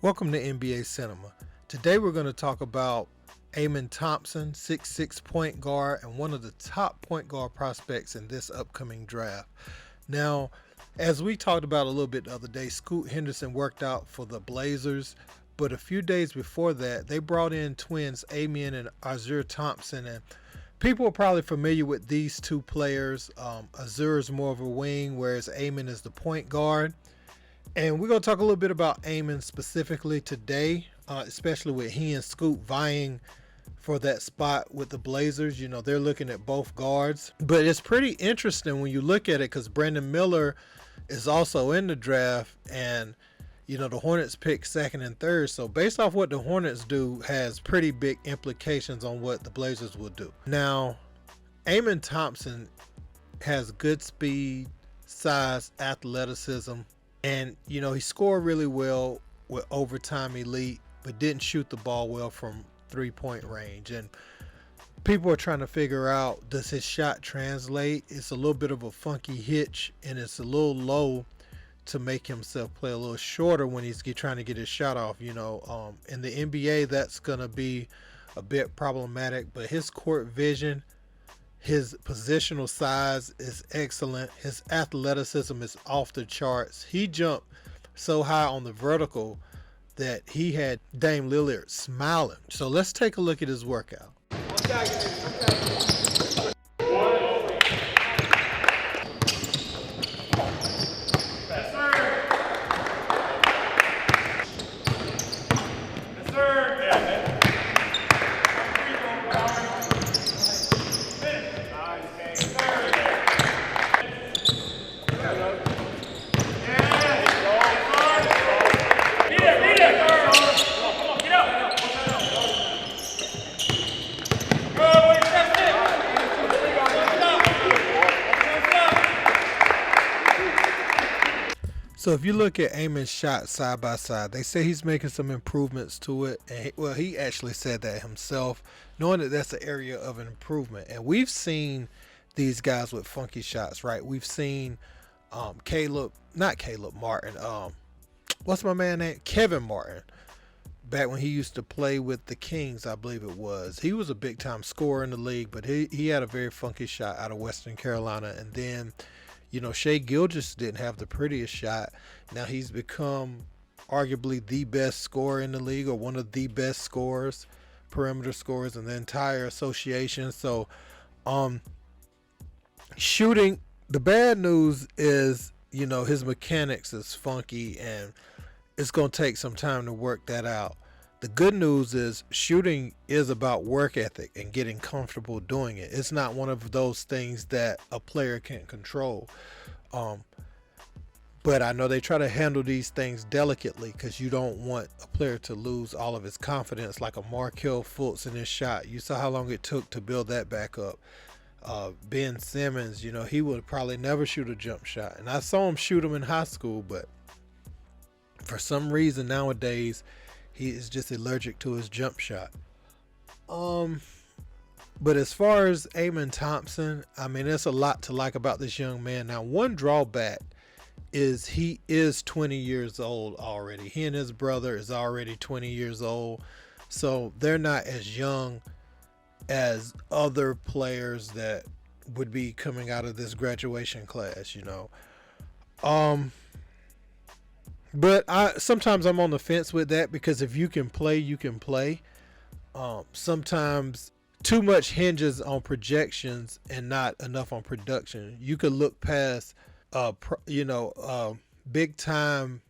Welcome to NBA Cinema. Today we're going to talk about Thompson, 6'6" point guard and one of the top point guard prospects in this upcoming draft. Now, as we talked about a little bit the other day, Scoot Henderson worked out for the Blazers, but a few days before that, they brought in twins Damian and Azure Thompson, and people are probably familiar with these two players. Azure is more of a wing, whereas Amon is the point guard. And we're going to talk a little bit about Amon specifically today, especially with he and Scoot vying for that spot with the Blazers. You know, they're looking at both guards. But it's pretty interesting when you look at it because Brandon Miller is also in the draft. And, you know, the Hornets pick second and third. So based off what the Hornets do has pretty big implications on what the Blazers will do. Now, Amon Thompson has good speed, size, athleticism. And, you know, he scored really well with overtime elite, but didn't shoot the ball well from three-point range. And people are trying to figure out, does his shot translate? It's a little bit of a funky hitch, and it's a little low to make himself play a little shorter when he's trying to get his shot off. You know, in the NBA, that's going to be a bit problematic, but his court vision, his positional size is excellent. His athleticism is off the charts. He jumped so high on the vertical that he had Dame Lillard smiling. So let's take a look at his workout. So if you look at Amon's shot side by side, they say he's making some improvements to it. And he actually said that himself, knowing that that's an area of an improvement. And we've seen these guys with funky shots, right? We've seen Martin. What's my man name? Kevin Martin. Back when he used to play with the Kings, I believe it was. He was a big time scorer in the league, but he had a very funky shot out of Western Carolina. And then, you know, Shai Gilgeous didn't have the prettiest shot. Now he's become arguably the best scorer in the league, or one of the best scorers, perimeter scorers in the entire association. So, shooting, the bad news is, you know, his mechanics is funky and it's going to take some time to work that out. The good news is shooting is about work ethic and getting comfortable doing it. It's not one of those things that a player can't control. But I know they try to handle these things delicately because you don't want a player to lose all of his confidence, like a Markelle Fultz in his shot. You saw how long it took to build that back up. Ben Simmons, you know, he would probably never shoot a jump shot. And I saw him shoot them in high school, but for some reason nowadays, he is just allergic to his jump shot. But as far as Amon Thompson, I mean, there's a lot to like about this young man. Now, one drawback is he is 20 years old already. He and his brother is already 20 years old. So they're not as young as other players that would be coming out of this graduation class, you know. But sometimes I'm on the fence with that because if you can play, you can play. Sometimes too much hinges on projections and not enough on production. You could look past, big time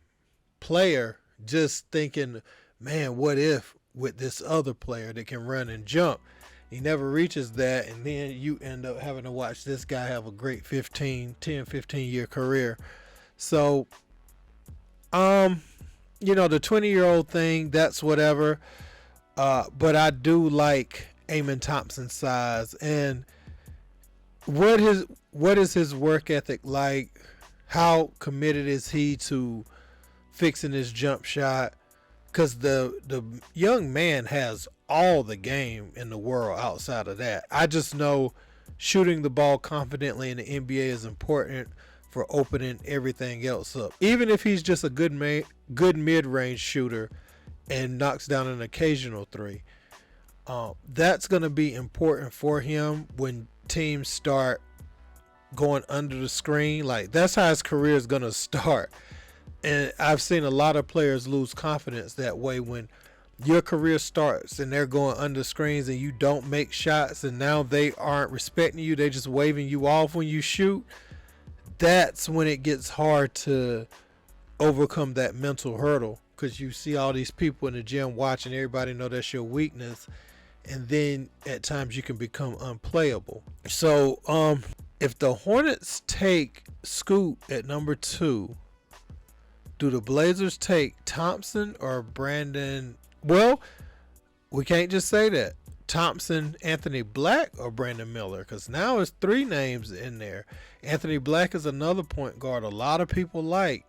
player just thinking, man, what if with this other player that can run and jump? He never reaches that, and then you end up having to watch this guy have a great 15 year career. So, the 20-year-old thing, that's whatever. But I do like Amon Thompson's size. And what is his work ethic like? How committed is he to fixing his jump shot? Because the young man has all the game in the world outside of that. I just know shooting the ball confidently in the NBA is important for opening everything else up. Even if he's just a good mid-range shooter and knocks down an occasional three, that's going to be important for him when teams start going under the screen. Like, that's how his career is going to start. And I've seen a lot of players lose confidence that way when your career starts and they're going under screens and you don't make shots, and now they aren't respecting you. They're just waving you off when you shoot. That's when it gets hard to overcome that mental hurdle, because you see all these people in the gym watching, everybody know that's your weakness, and then at times you can become unplayable. So if the Hornets take Scoot at number 2, do the Blazers take Thompson or Brandon? Well, we can't just say that. Thompson, Anthony Black, or Brandon Miller, because now it's 3 names in there. Anthony Black is another point guard a lot of people like.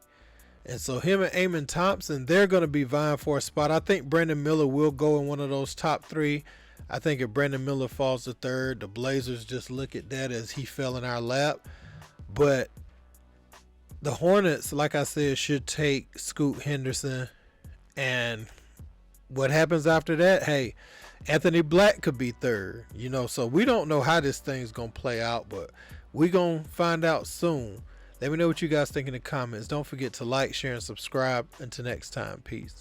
And so him and Amen Thompson, they're going to be vying for a spot. I think Brandon Miller will go in one of those top 3. I think if Brandon Miller falls to 3rd, the Blazers just look at that as he fell in our lap. But the Hornets, like I said, should take Scoot Henderson. And what happens after that? Hey, Anthony Black could be 3rd. You know, so we don't know how this thing's going to play out, but we're going to find out soon. Let me know what you guys think in the comments. Don't forget to like, share, and subscribe. Until next time, peace.